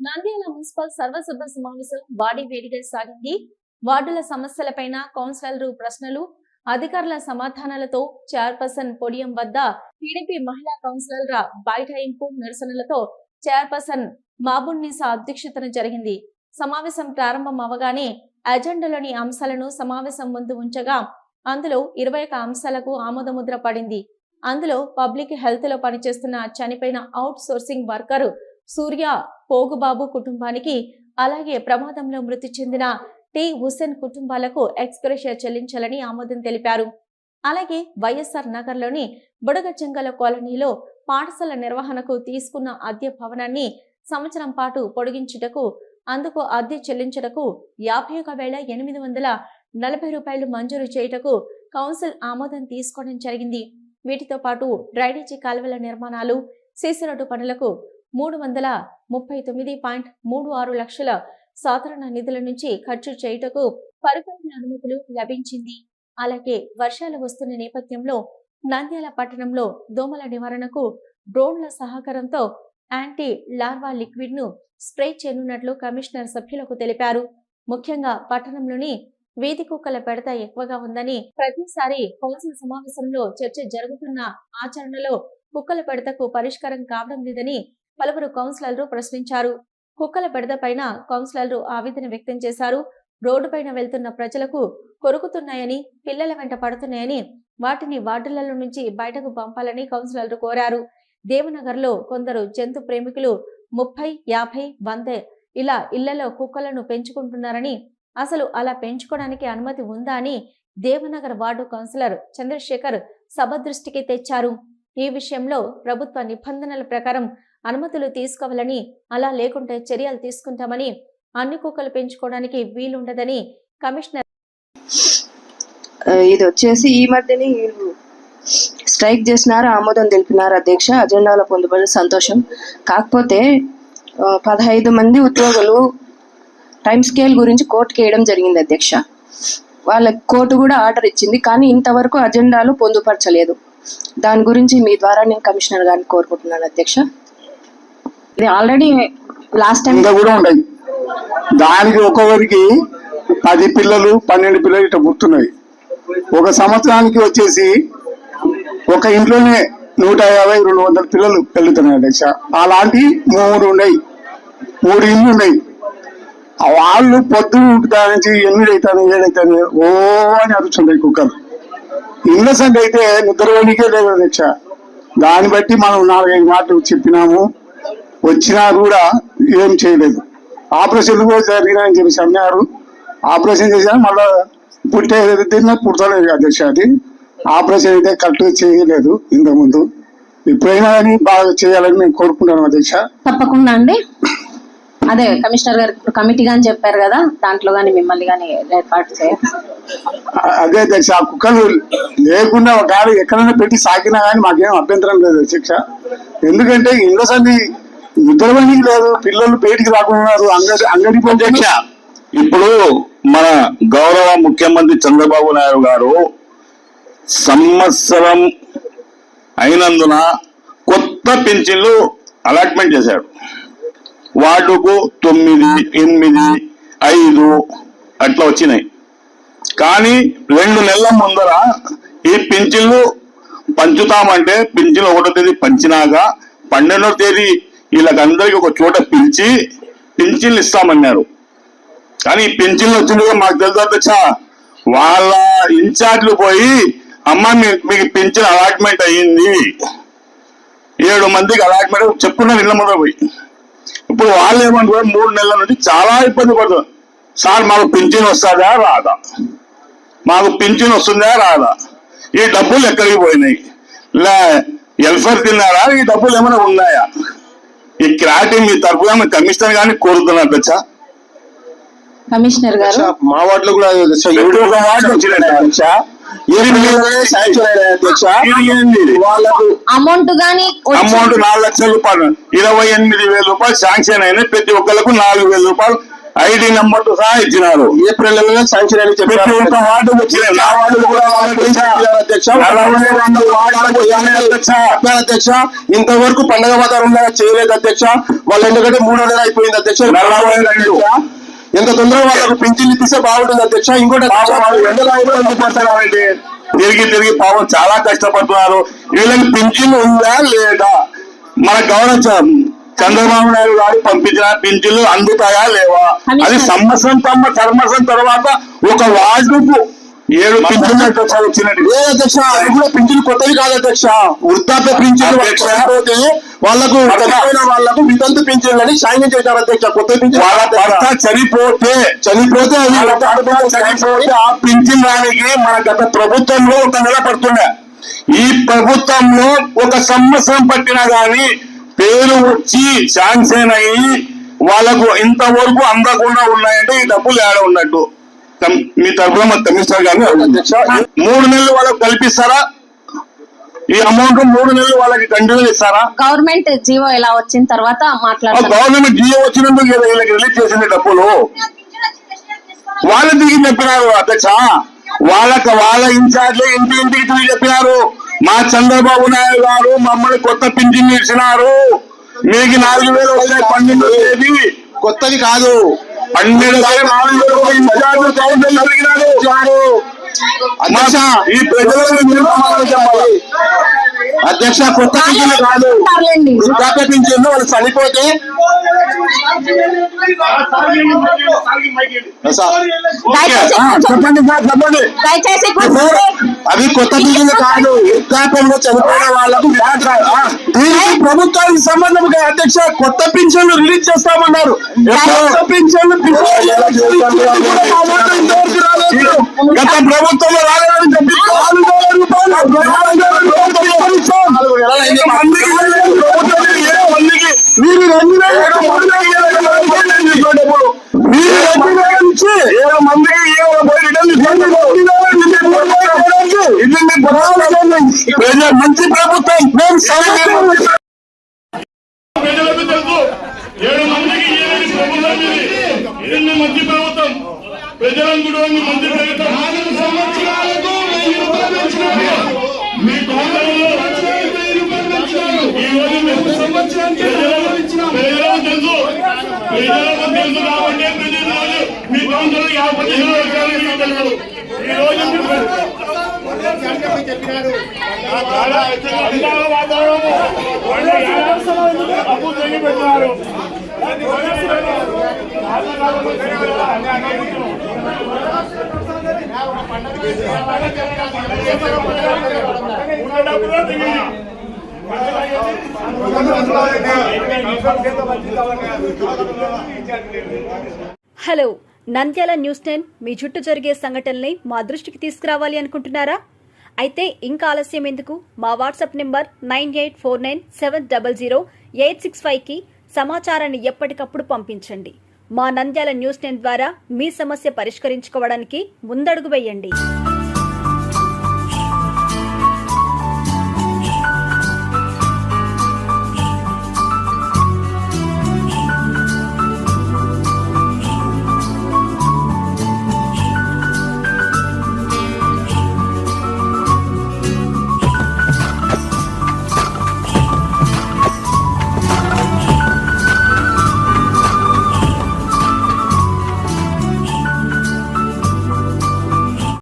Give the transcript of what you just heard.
Nandyal municipal సర్వసభ్య సమావేశం వాడి వేడిగా సాగింది. వార్డుల సమస్యలపైన కౌన్సిలర్లు ప్రశ్నలు, అధికారుల సమాధానాలతో చైర్పర్సన్ పోడియం వద్ద టీడీపీ మహిళా కౌన్సిలర్ల బైఠాయింపు నిరసనలతో చైర్పర్సన్ మాబున్నీసా అధ్యక్షతన జరిగింది. సమావేశం ప్రారంభం అవగానే అజెండాలోని అంశాలను సమావేశం ముందు ఉంచగా అందులో 21 అంశాలకు ఆమోదముద్ర పడింది. అందులో పబ్లిక్ హెల్త్ లో పనిచేస్తున్న చనిపోయిన అవుట్ సోర్సింగ్ వర్కర్ సూర్య పోగుబాబు కుటుంబానికి, అలాగే ప్రమాదంలో మృతి చెందిన టి హుసేన్ కుటుంబాలకు ఎక్స్‌గ్రేషియా చెల్లించాలని ఆమోదం తెలిపారు. అలాగే వైఎస్ఆర్ నగర్ లోని బుడగచెంగల కాలనీలో పాఠశాల నిర్వహణకు తీసుకున్న అద్దె భవనాన్ని సంవత్సరం పాటు పొడిగించుటకు, అందుకు అద్దె చెల్లించుటకు 51,840 రూపాయలు మంజూరు చేయుటకు కౌన్సిల్ ఆమోదం తీసుకోవడం జరిగింది. వీటితో పాటు డ్రైనేజీ కాలువల నిర్మాణాలు, సీసీ రోడ్డు పనులకు 339.36 లక్షల సాధారణ నిధుల నుంచి ఖర్చు చేయుటకు పరిపాలన అనుమతులు లభించింది. అలాగే వర్షాలు వస్తున్న నేపథ్యంలో నంద్యాల పట్టణంలో దోమల నివారణకు డ్రోన్ల సహకారంతో యాంటీ లార్వా లిక్విడ్ ను స్ప్రే చేయనున్నట్లు కమిషనర్ సభ్యులకు తెలిపారు. ముఖ్యంగా పట్టణంలోని వీధి కుక్కల బెడద ఎక్కువగా ఉందని, ప్రతిసారి కౌన్సిల్ సమావేశంలో చర్చ జరుగుతున్న ఆచరణలో కుక్కల బెడదకు పరిష్కారం కావడం లేదని పలువురు కౌన్సిలర్లు ప్రశ్నించారు. కుక్కల బెడద పైన కౌన్సిలర్లు ఆవేదన వ్యక్తం చేశారు. రోడ్డుపైన వెళ్తున్న ప్రజలకు కొరుకుతున్నాయని, పిల్లల వెంట పడుతున్నాయని, వాటిని వార్డులలో నుంచి బయటకు పంపాలని కౌన్సిలర్లు కోరారు. దేవనగర్ లో కొందరు జంతు ప్రేమికులు 30, 50, 100 ఇలా ఇళ్లలో కుక్కలను పెంచుకుంటున్నారని, అసలు అలా పెంచుకోవడానికి అనుమతి ఉందా అని దేవనగర్ వార్డు కౌన్సిలర్ చంద్రశేఖర్ సభ దృష్టికి తెచ్చారు. ఈ విషయంలో ప్రభుత్వ నిబంధనల ప్రకారం అనుమతులు తీసుకోవాలని, అలా లేకుంటే చర్యలు తీసుకుంటామని, అన్ని కుక్కలు పెంచుకోవడానికి వీలుండదని కమిషనర్. ఇది వచ్చేసి ఈ మధ్యనే స్ట్రైక్ చేసినారు, ఆమోదం తెలిపినారు అధ్యక్ష. అజెండాలో పొందుపడిన సంతోషం. కాకపోతే 15 మంది ఉద్యోగులు టైం స్కేల్ గురించి కోర్టుకి వేయడం జరిగింది అధ్యక్ష. వాళ్ళ కోర్టు కూడా ఆర్డర్ ఇచ్చింది, కానీ ఇంతవరకు అజెండాలో పొందుపరచలేదు. దాని గురించి మీ ద్వారా నేను కమిషనర్ గారిని కోరుకుంటున్నాను అధ్యక్ష. ఇది ఆల్రెడీ లాస్ట్ టైం కూడా ఉండదు. దానికి ఒక్కొక్కరికి 10 పిల్లలు 12 పిల్లలు ఇట్లా పుడుతున్నాయి. ఒక సంవత్సరానికి వచ్చేసి ఒక ఇంట్లోనే 150-200 పిల్లలు పెరుగుతున్నాయి అధ్యక్ష. అలాంటి 3 ఇళ్ళు ఉన్నాయి. వాళ్ళు పొద్దున్న నుంచి 8 అవుతాను 7 అవుతాను ఓ అని అరుచుంటాయి కుక్కలు. ఇళ్ళ సంఖ్య అయితే నిద్రపోనికే లేదు అధ్యక్ష. దాన్ని బట్టి మనం 4-5 మాటలు చెప్పినాము, వచ్చినా కూడా ఏం చేయలేదు. ఆపరేషన్లు కూడా జరిగినాయని చెప్పేసి అన్నారు. ఆపరేషన్ చేసినా మళ్ళా పుట్టలేదు అధ్యక్ష. అది ఆపరేషన్ అయితే కరెక్ట్గా చేయలేదు ఇంతకుముందు. ఎప్పుడైనా కానీ బాగా చేయాలని మేము కోరుకుంటున్నాం అధ్యక్ష. తప్పకుండా అండి. అదే కమిషనర్ గారు కమిటీ గాని చెప్పారు కదా, దాంట్లో గానీ మిమ్మల్ని గానీ ఏర్పాటు చేయాలి. అదే అధ్యక్ష, ఆ కుక్కలు లేకుండా ఒక గాలి ఎక్కడైనా పెట్టి సాకినా కానీ మాకేం అభ్యంతరం లేదు అధ్యక్ష. ఎందుకంటే ఇంట్లో సంది నిద్రపనికి లేదు, పిల్లలు బయటికి రాకున్నారు అంగడి అధ్యక్ష. ఇప్పుడు మన గౌరవ ముఖ్యమంత్రి చంద్రబాబు నాయుడు గారు సంవత్సరం అయినందున కొత్త పింఛన్లు అలాట్మెంట్ చేశాడు. వార్డుకు 9, 8, 5 అట్లా వచ్చినాయి. కానీ 2 నెలల ముందర ఈ పింఛన్లు పంచుతామంటే పింఛన్లు 1వ తేదీ పంచినాక 12వ తేదీ వీళ్ళకందరికి ఒక చోట పిలిచి పింఛన్లు ఇస్తామన్నారు. కానీ ఈ పింఛన్లు వచ్చిందిగా మాకు తెలుసు అధ్యక్ష. వాళ్ళ ఇన్ఛార్జ్లు పోయి అమ్మ మీకు పింఛన్ అలాట్మెంట్ అయ్యింది, 7 మందికి అలాట్మెంట్ చెప్పుకున్నారు ఇళ్ళ ముందర పోయి. ఇప్పుడు వాళ్ళు ఏమంటారు, 3 నెలల నుండి చాలా ఇబ్బంది పడుతుంది. సార్ మాకు పింఛన్ వస్తుందా రాదా, మాకు పింఛన్ వస్తుందా రాదా, ఈ డబ్బులు ఎక్కడికి పోయినాయి, ఇలా వెల్ఫేర్ తిన్నారా, ఈ డబ్బులు ఏమైనా ఉన్నాయా? ఈ క్లారిటీ మీ తరఫున కమిషనర్ గారిని కోరుతున్నారు అధ్యక్ష. కమిషనర్ గారు మా వార్డులో కూడా అమౌంట్ 4 లక్షల రూపాయలు 28,000 రూపాయలు శాంక్షన్ అయినాయి. ప్రతి ఒక్కరికి 4,000 రూపాయలు ఐడి నెంబర్తో సహా ఇచ్చినారు. ఏప్రిల్ నెలలో శాంక్షన్ అని చెప్పి ప్రతి ఒక్క వార్డు వచ్చినాయి. నా వార్డు కూడా అధ్యక్ష ఇంతవరకు పండగ వాతావరణం చేయలేదు అధ్యక్ష. వాళ్ళు ఎందుకంటే 3 నెలలు అయిపోయింది అధ్యక్ష. ఎంత తొందరగా వాళ్ళకు పింఛన్లు ఇస్తే బాగుంటుంది అధ్యక్ష. ఇంకోటి తిరిగి పాపం చాలా కష్టపడుతున్నారు. వీళ్ళకి పింఛన్ ఉందా లేదా? మన గవర్నర్ చంద్రబాబు నాయుడు గారు పంపించిన పింఛన్లు అందుతాయా లేవా? అది సంవత్సరం తర్వాత ఒక వార్డుకు 7 పింఛన్లు వచ్చినట్టు అధ్యక్ష. అది కూడా పింఛన్లు కొత్తవి కాదు అధ్యక్ష. వృద్ధాప్య పింఛన్లు పోతే వాళ్ళకు చనిపోయిన వాళ్ళకు వితంతు పింఛన్లు అని శాంక్షన్ చేశారు అధ్యక్ష. కొత్త పింఛన్ వాళ్ళ భర్త చనిపోతే ఆ పింఛన్ రానికి మన గత ప్రభుత్వంలో 1 నెల పడుతుండే. ఈ ప్రభుత్వంలో 1 సంవత్సరం పట్టినా గానీ పేరు వచ్చి శాంక్షన్ అయ్యి వాళ్ళకు ఇంతవరకు అందకుండా ఉన్నాయంటే ఈ డబ్బులు ఏడ ఉన్నట్టు. మీ తరఫున కమిషనర్ గారిని 3 నెలలు వాళ్ళకు కల్పిస్తారా? ఈ అమౌంట్ 3 నెలలు వాళ్ళకి కంటిన్యూ ఇస్తారా? గవర్నమెంట్ జీవో ఎలా వచ్చిన తర్వాత మాట్లాడతారు. గవర్నమెంట్ జియో వచ్చినందుకు వీళ్ళకి రిలీజ్ చేసిన డబ్బులు వాళ్ళు తిరిగి చెప్పినారు అధ్యక్ష. వాళ్ళ ఇన్ఛార్జ్ ఇంటికి తిరిగి చెప్పినారు, మా చంద్రబాబు నాయుడు గారు మమ్మల్ని కొత్త పింఛన్ ఇచ్చినారు, మీకు 4,000 వచ్చాయి 12వ తేదీ. కొత్తది కాదు, 12,000 ఇన్ఛార్జ్ కౌన్సిల్ అడిగినారు. ఈ ప్రజలకు చెప్పాలి అధ్యక్ష. కొత్త పింఛన్లు కాదు, వృద్ధాప్య పింఛన్లు. వాళ్ళు చనిపోతే చెప్పండి దయచేసి అవి కొత్త పింఛన్లు కాదు, వృద్ధాప్యంలో చనిపోయిన వాళ్ళకు దీనికి ప్రభుత్వానికి సంబంధం కాదు అధ్యక్ష. కొత్త పింఛన్లు రిలీజ్ చేస్తామన్నారు. కొత్త పింఛన్లు గత ప్రభుత్వంలో రాలేదని చెప్పి 4,000 మంచి ప్రభుత్వం. ప్రజలకు తెలుసు 7 మందికి మంచి ప్రభుత్వం. ప్రజలందరూ మంచి ప్రభుత్వం. 4 సంవత్సరాలకు 1000 రూపాయలు పెంచినారు. మీ తోటలలో ఈ రోజు ప్రజలకు తెలుసు, ప్రజలకు తెలుసు కాబట్టి ప్రజలు మీ తోటలో 50 వచ్చారు. ఈ రోజు చెప్పినారు అప్పు తెగి పెట్టినారు. హలో, నంద్యాల న్యూస్ 10 మీ చుట్టూ జరిగే సంఘటనల్ని మా దృష్టికి తీసుకురావాలి అనుకుంటున్నారా? అయితే ఇంకా ఆలస్యం ఎందుకు? మా వాట్సాప్ నెంబర్ 9849700865కి సమాచారాన్ని ఎప్పటికప్పుడు పంపించండి. మా నంద్యాల న్యూస్ 10 ద్వారా మీ సమస్య పరిష్కరించుకోవడానికి ముందడుగు వేయండి.